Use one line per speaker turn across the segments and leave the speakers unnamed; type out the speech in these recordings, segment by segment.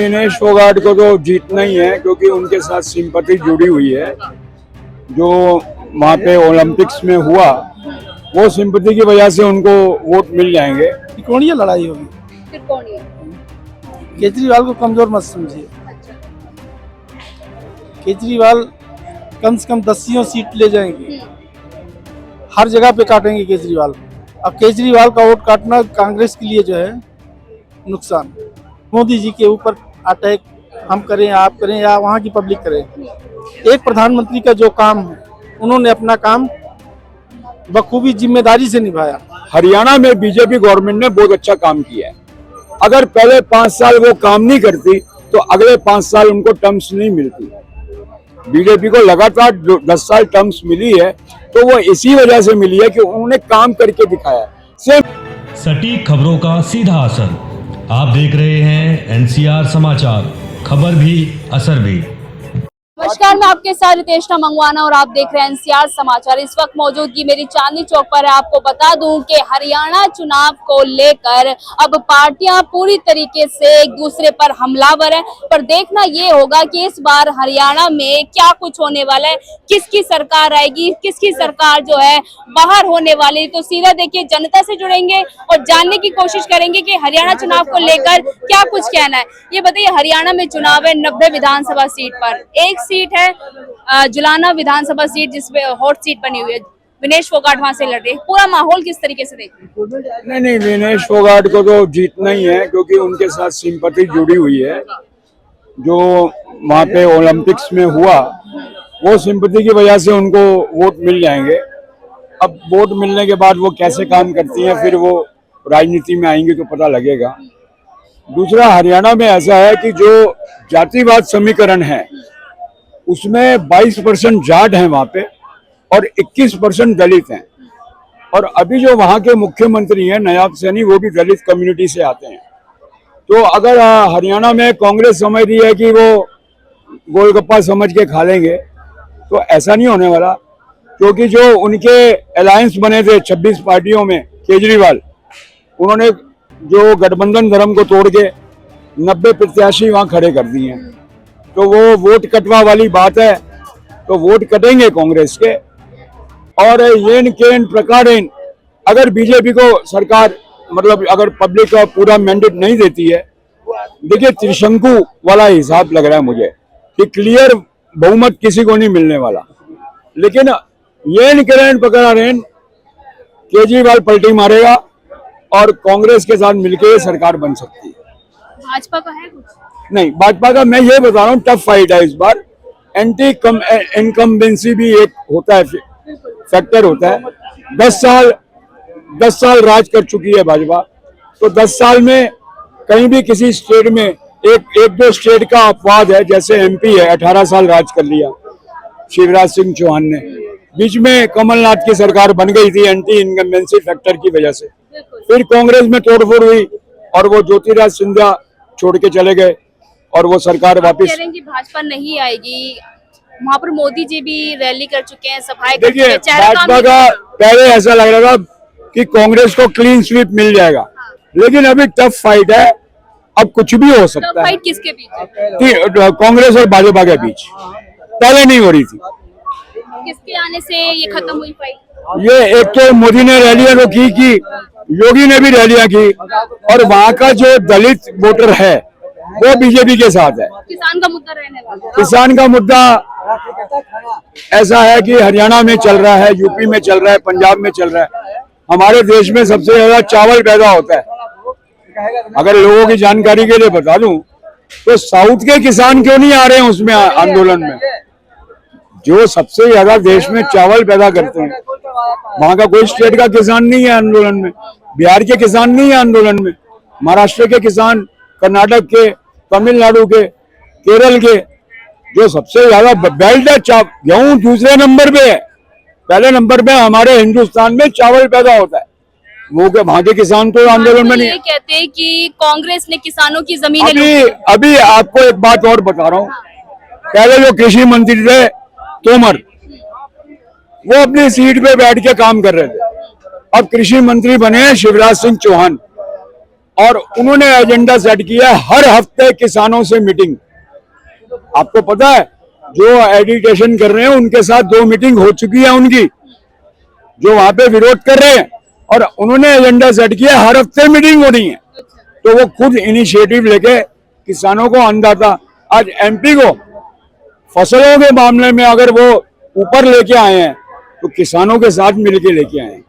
दिनेश फोगाट को तो जीतना ही है, क्योंकि उनके साथ सिंपैथी जुड़ी हुई है। जो वहाँ पे ओलंपिक्स में हुआ, वो सिंपैथी की वजह से उनको वोट मिल जाएंगे।
त्रिकोणीय लड़ाई होगी। केजरीवाल को कमजोर मत समझिए। केजरीवाल कम से कम 10 सीट ले जाएंगे, हर जगह पे काटेंगे केजरीवाल। अब केजरीवाल का वोट काटना कांग्रेस के लिए जो है नुकसान। मोदी जी के ऊपर अटैक हम करें, आप करें या वहाँ की पब्लिक करे। एक प्रधानमंत्री का जो काम है, उन्होंने अपना काम बखूबी जिम्मेदारी से निभाया।
हरियाणा में बीजेपी गवर्नमेंट ने बहुत अच्छा काम किया है। अगर पहले 5 साल वो काम नहीं करती तो अगले 5 साल उनको टर्म्स नहीं मिलती। बीजेपी को लगातार 10 साल टर्म्स मिली है, तो वो इसी वजह से मिली है कि उन्होंने काम करके दिखाया।
सटीक खबरों का सीधा असर। आप देख रहे हैं एनसीआर समाचार, खबर भी असर भी।
नमस्कार, मैं आपके साथ रितेशना मंगवाना और आप देख रहे हैं एनसीआर समाचार। इस वक्त मौजूदगी मेरी चांदनी चौक पर है। आपको बता दूं कि हरियाणा चुनाव को लेकर अब पार्टियां पूरी तरीके से एक दूसरे पर हमलावर है। पर देखना ये होगा कि इस बार हरियाणा में क्या कुछ होने वाला है, किसकी सरकार आएगी, किसकी सरकार जो है बाहर होने वाली। तो सीधा देखिए, जनता से जुड़ेंगे और जानने की कोशिश करेंगे कि हरियाणा चुनाव को लेकर क्या कुछ कहना है। ये बताइए, हरियाणा में चुनाव है 90 विधानसभा सीट पर, एक सीट है जुलाना विधानसभा सीट जिसपे हॉट सीट बनी हुई है। दिनेश फोगाट वहां से लड़ रहे हैं। पूरा माहौल किस तरीके से देखते हैं?
नहीं, दिनेश फोगाट को तो जीतना ही है, क्योंकि उनके साथ सिंपैथी जुड़ी हुई है। जो वहाँ पे ओलंपिक्स में हुआ, वो सिंपैथी की वजह से उनको वोट मिल जाएंगे। अब वोट मिलने के बाद वो कैसे काम करती हैं, फिर वो राजनीति में आएंगे तो पता लगेगा। दूसरा, हरियाणा में ऐसा है कि जो जातिवाद समीकरण है उसमें 22% जाट हैं वहाँ पे और 21% दलित हैं। और अभी जो वहाँ के मुख्यमंत्री हैं नयाब सैनी, वो भी दलित कम्युनिटी से आते हैं। तो अगर हरियाणा में कांग्रेस समझ रही है कि वो गोलगप्पा समझ के खा लेंगे, तो ऐसा नहीं होने वाला। क्योंकि जो उनके अलायंस बने थे 26 पार्टियों में, केजरीवाल, उन्होंने जो गठबंधन धर्म को तोड़ के 90 प्रत्याशी वहाँ खड़े कर दिए हैं। तो वो वोट कटवा वाली बात है, तो वोट कटेंगे कांग्रेस के। और येन केन प्रकारेन, अगर बीजेपी को सरकार, मतलब अगर पब्लिक का पूरा मैंडेट नहीं देती है, देखिए त्रिशंकु वाला हिसाब लग रहा है मुझे कि क्लियर बहुमत किसी को नहीं मिलने वाला। लेकिन येन केन प्रकारेन केजरीवाल पलटी मारेगा और कांग्रेस के साथ मिलकर सरकार बन सकती है।
भाजपा का है कुछ? नहीं,
भाजपा का मैं ये बता रहा हूँ, टफ फाइट है इस बार। एंटी इनकम्बेंसी भी एक होता है, फैक्टर होता है। 10 साल राज कर चुकी है भाजपा, तो 10 साल में कहीं भी किसी स्टेट में एक दो स्टेट का अपवाद है। जैसे एमपी है, 18 साल राज कर लिया शिवराज सिंह चौहान ने। बीच में कमलनाथ की सरकार बन गई थी एंटी इनकम्बेंसी फैक्टर की वजह से। फिर कांग्रेस में तोड़फोड़ हुई और वो ज्योतिराज सिंधिया छोड़ के चले गए और वो सरकार वापस।
भाजपा नहीं आएगी, वहाँ पर मोदी जी भी रैली कर चुके हैं, सभाएं कर
देखिए,
चुके हैं।
भाजपा का पहले ऐसा लग रहा था कि कांग्रेस को क्लीन स्वीप मिल जाएगा, लेकिन अभी टफ फाइट है। अब कुछ भी हो सकता है।
फाइट किसके बीच?
कांग्रेस और भाजपा के बीच। पहले नहीं हो रही थी।
किसके आने से ये खत्म हुई फाइट?
ये एक तो मोदी ने रैलियां तो की, योगी ने भी रैलियां की, और वहाँ का जो दलित वोटर है वो बीजेपी के साथ है।
किसान का मुद्दा रहने वाला।
किसान का मुद्दा ऐसा है कि हरियाणा में चल रहा है, यूपी में चल रहा है, पंजाब में चल रहा है। हमारे देश में सबसे ज्यादा चावल पैदा होता है। अगर लोगों की जानकारी के लिए बता दूं, तो साउथ के किसान क्यों नहीं आ रहे हैं उसमें आंदोलन में? जो सबसे ज्यादा देश में चावल पैदा करते हैं, वहां का कोई स्टेट का किसान नहीं है आंदोलन में। बिहार के किसान नहीं है आंदोलन में। महाराष्ट्र के किसान, कर्नाटक के, तमिलनाडु के, केरल के, जो सबसे ज्यादा बेल्ट है गेहूं दूसरे नंबर पे है। पहले नंबर पे हमारे हिंदुस्तान में चावल पैदा होता है। वो के वहां के किसान तो आंदोलन में नहीं।
ये कहते हैं कि कांग्रेस ने किसानों की जमीनें
अभी आपको एक बात और बता रहा हूँ। पहले जो कृषि मंत्री थे तोमर, वो अपनी सीट पे बैठ के काम कर रहे थे। अब कृषि मंत्री बने शिवराज सिंह चौहान, और उन्होंने एजेंडा सेट किया है हर हफ्ते किसानों से मीटिंग। आपको पता है जो एडिटेशन कर रहे हैं उनके साथ 2 मीटिंग हो चुकी है उनकी, जो वहां पे विरोध कर रहे हैं, और उन्होंने एजेंडा सेट किया हर हफ्ते मीटिंग हो रही है। तो वो खुद इनिशिएटिव लेके किसानों को अन्नदाता, आज एमपी को फसलों के मामले में अगर वो ऊपर लेके आए हैं तो किसानों के साथ मिलके लेके आए हैं।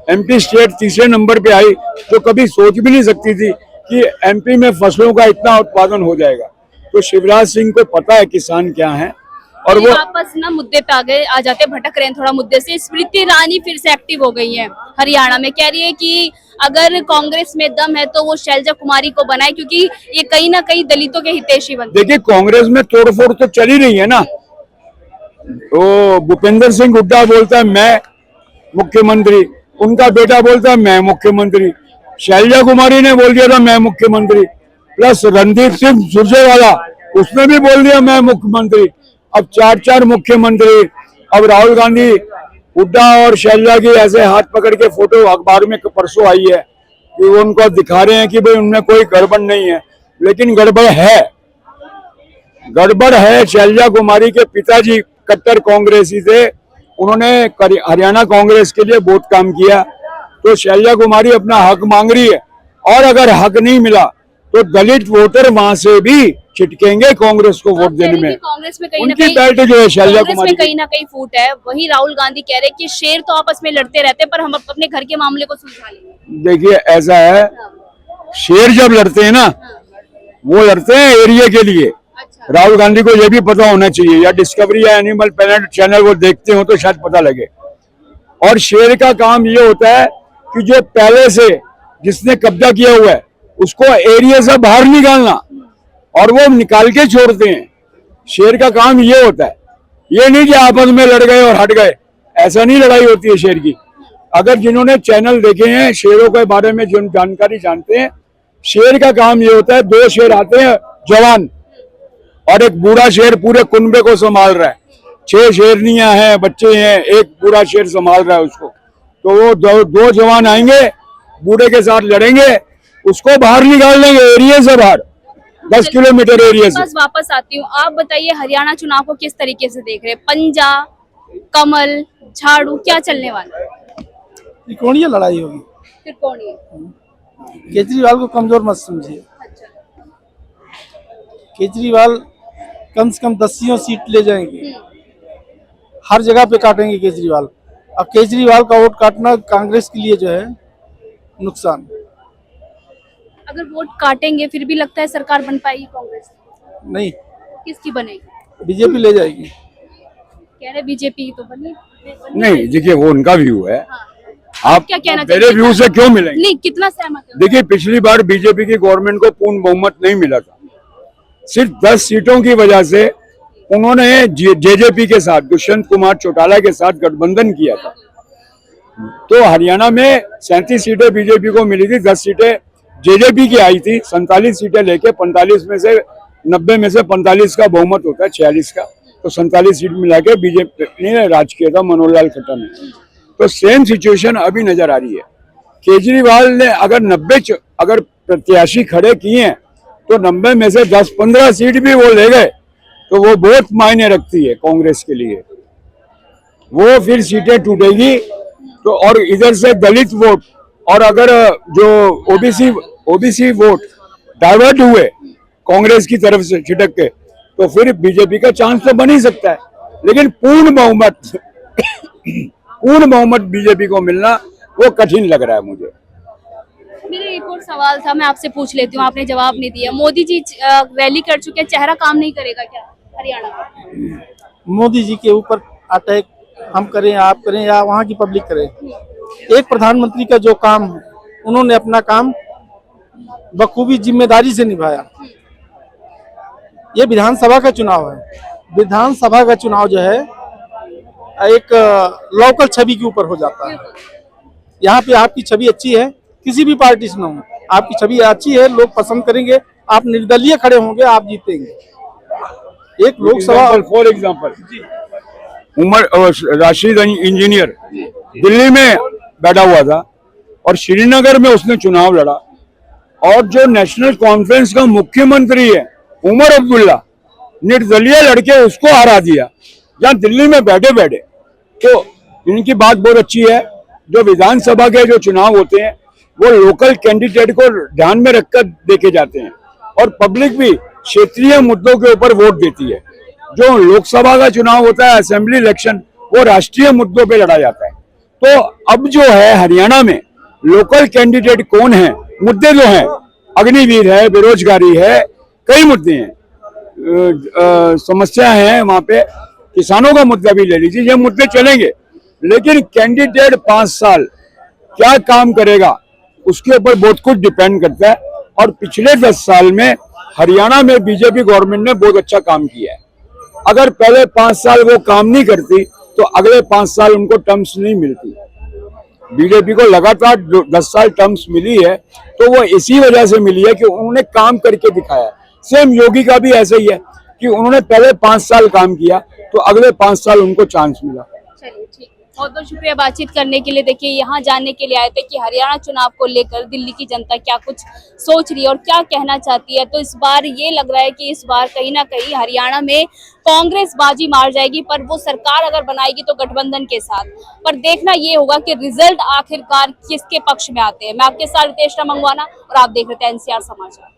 एमपी स्टेट तीसरे नंबर पे आई, जो कभी सोच भी नहीं सकती थी कि एमपी में फसलों का इतना उत्पादन हो जाएगा। तो शिवराज सिंह को पता है किसान क्या है, और वो
वापस ना मुद्दे पे आ जाते, भटक रहे हैं थोड़ा मुद्दे से। स्मृति ईरानी फिर से एक्टिव हो गई है हरियाणा में, कह रही है कि अगर कांग्रेस में दम है तो वो शैलजा कुमारी को बनाए, क्योंकि ये कहीं ना कहीं दलितों के हितैषी बनते।
देखिए कांग्रेस में तोड़फोड़ तो चली रही है ना। तो भूपेंद्र सिंह हुड्डा बोलता है मैं मुख्यमंत्री, उनका बेटा बोलता है मैं मुख्यमंत्री, शैलजा कुमारी ने बोल दिया था मैं मुख्यमंत्री, प्लस रणदीप सिंह सुरजेवाला उसने भी बोल दिया मैं मुख्यमंत्री। अब 4 मुख्यमंत्री। अब राहुल गांधी, हुड्डा और शैलजा की ऐसे हाथ पकड़ के फोटो अखबार में परसों आई है कि वो उनको दिखा रहे हैं कि भाई उनमें कोई गड़बड़ नहीं है, लेकिन गड़बड़ है। गड़बड़ है। शैलजा कुमारी के पिताजी कट्टर कांग्रेसी थे, उन्होंने हरियाणा कांग्रेस के लिए बहुत काम किया। तो शैलजा कुमारी अपना हक मांग रही है, और अगर हक नहीं मिला तो दलित वोटर वहां से भी छिटकेंगे कांग्रेस को वोट देने में।
कांग्रेस में कहीं ना
उनकी
कहीं
बेल्ट जो है शैलजा
कांग्रेस
कुमारी
में कहीं ना कहीं फूट है। वही राहुल गांधी कह रहे हैं कि शेर तो आपस में लड़ते रहते हैं, पर हम अपने घर के मामले को सुलझा लेंगे।
देखिए ऐसा है, शेर जब लड़ते हैं ना वो लड़ते हैं एरिया के लिए।
अच्छा।
राहुल गांधी को यह भी पता होना चाहिए, या डिस्कवरी या एनिमल प्लैनेट चैनल वो देखते हो तो शायद पता लगे। और शेर का काम ये होता है कि जो पहले से जिसने कब्जा किया हुआ है उसको एरिया से बाहर निकालना, और वो निकाल के छोड़ते हैं। शेर का काम ये होता है, ये नहीं कि आपस में लड़ गए और हट गए, ऐसा नहीं लड़ाई होती है शेर की। अगर जिन्होंने चैनल देखे हैं शेरों के बारे में, जो जानकारी जानते हैं, शेर का काम ये होता है 2 शेर आते हैं जवान, और एक बूढ़ा शेर पूरे कुनबे को संभाल रहा है। 6 शेरनियां हैं, बच्चे हैं, एक बूढ़ा शेर संभाल रहा है उसको। तो वो 2 जवान आएंगे, बूढ़े के साथ लड़ेंगे, उसको बाहर निकाल देंगे एरिया से बाहर, 10 किलोमीटर एरिया से।
बस वापस आती हूँ, आप बताइए हरियाणा चुनाव को किस तरीके से देख रहे हैं? पंजा, कमल, झाड़ू, क्या चलने वाला है?
त्रिकोणीय लड़ाई होगी।
त्रिकोणीय।
केजरीवाल को कमजोर मत समझिए।
अच्छा।
केजरीवाल कम से कम 10 सीट ले जाएंगे। हर जगह पे काटेंगे केजरीवाल। अब केजरीवाल का वोट काटना कांग्रेस के लिए जो है नुकसान।
अगर वोट काटेंगे फिर भी लगता है सरकार बन पाएगी कांग्रेस?
नहीं,
किसकी बनेगी?
बीजेपी ले जाएगी।
कह रहे बीजेपी तो बनी
नहीं, देखिए वो उनका व्यू है।
हाँ।
आप
क्या कहना
मेरे
चाहिए?
व्यू से क्यों मिलेंगे?
नहीं, कितना सहमत है?
देखिए पिछली बार बीजेपी की गवर्नमेंट को पूर्ण बहुमत नहीं मिला था, सिर्फ 10 सीटों की वजह से उन्होंने जेजेपी के साथ, दुष्यंत कुमार चौटाला के साथ गठबंधन किया था। तो हरियाणा में 37 सीटें बीजेपी को मिली थी, 10 सीटें जेजेपी की आई थी। 47 सीटें लेके 45 में से 90 में से 45 का बहुमत होता है, 46 का, तो 47 सीट मिला के बीजेपी ने राज किया था, मनोहर लाल खट्टर ने। तो सेम सिचुएशन अभी नजर आ रही है। केजरीवाल ने अगर प्रत्याशी खड़े किए हैं तो 90 में से 10-15 सीट भी वो ले गए तो वो बहुत मायने रखती है कांग्रेस के लिए। वो फिर सीटें टूटेगी तो, और इधर से दलित वोट, और अगर जो ओबीसी वोट डाइवर्ट हुए कांग्रेस की तरफ से छिटक के, तो फिर बीजेपी का चांस तो बन ही सकता है। लेकिन पूर्ण बहुमत बीजेपी को मिलना वो कठिन लग रहा है मुझे।
मेरा एक और सवाल था, मैं आपसे पूछ लेती हूँ, आपने जवाब नहीं दिया। मोदी जी रैली कर चुके हैं, चेहरा काम नहीं करेगा क्या हरियाणा में?
मोदी जी के ऊपर अटैक हम करें, आप करें या वहाँ की पब्लिक करे, एक प्रधानमंत्री का जो काम है उन्होंने अपना काम बखूबी जिम्मेदारी से निभाया। ये विधानसभा का चुनाव है। विधानसभा का चुनाव जो है एक लोकल छवि के ऊपर हो जाता है। यहाँ पे आपकी छवि अच्छी है, किसी भी पार्टी से ना हो, आपकी छवि अच्छी है, लोग पसंद करेंगे, आप निर्दलीय खड़े होंगे, आप जीतेंगे। एक Lok Sabha,
for example Rashid engineer Delhi में बैठा हुआ था और श्रीनगर में उसने चुनाव लड़ा, और जो नेशनल कॉन्फ्रेंस का मुख्यमंत्री है उमर अब्दुल्ला, निर्दलीय लड़के उसको हरा दिया जहाँ दिल्ली में बैठे बैठे। तो इनकी बात बहुत अच्छी है। जो विधानसभा के जो चुनाव होते हैं वो लोकल कैंडिडेट को ध्यान में रखकर देखे जाते हैं और पब्लिक भी क्षेत्रीय मुद्दों के ऊपर वोट देती है। जो लोकसभा का चुनाव होता है, असेंबली इलेक्शन, वो राष्ट्रीय मुद्दों पे लड़ा जाता है। तो अब जो है हरियाणा में लोकल कैंडिडेट कौन है, मुद्दे जो हैं, अग्निवीर है, बेरोजगारी है, कई मुद्दे हैं, समस्या है वहां पे। किसानों का मुद्दा भी ले लीजिए, ये मुद्दे चलेंगे। लेकिन कैंडिडेट 5 साल क्या काम करेगा उसके ऊपर बहुत कुछ डिपेंड करता है। और पिछले 10 साल में हरियाणा में बीजेपी गवर्नमेंट ने बहुत अच्छा काम किया है। अगर पहले 5 साल वो काम नहीं करती तो अगले 5 साल उनको टर्म्स नहीं मिलती। बीजेपी को लगातार 10 साल टर्म्स मिली है तो वो इसी वजह से मिली है कि उन्होंने काम करके दिखाया। सेम योगी का भी ऐसा ही है कि उन्होंने पहले 5 साल काम किया तो अगले 5 साल उनको चांस मिला।
चलिए ठीक, बहुत बहुत शुक्रिया बातचीत करने के लिए। देखिए यहाँ जानने के लिए आए थे कि हरियाणा चुनाव को लेकर दिल्ली की जनता क्या कुछ सोच रही है और क्या कहना चाहती है। तो इस बार ये लग रहा है कि इस बार कहीं ना कहीं हरियाणा में कांग्रेस बाजी मार जाएगी, पर वो सरकार अगर बनाएगी तो गठबंधन के साथ। पर देखना ये होगा कि रिजल्ट आखिरकार किसके पक्ष में आते हैं। मैं आपके साथ रितेश मंगवाना और आप देख रहे थे NCR समाचार।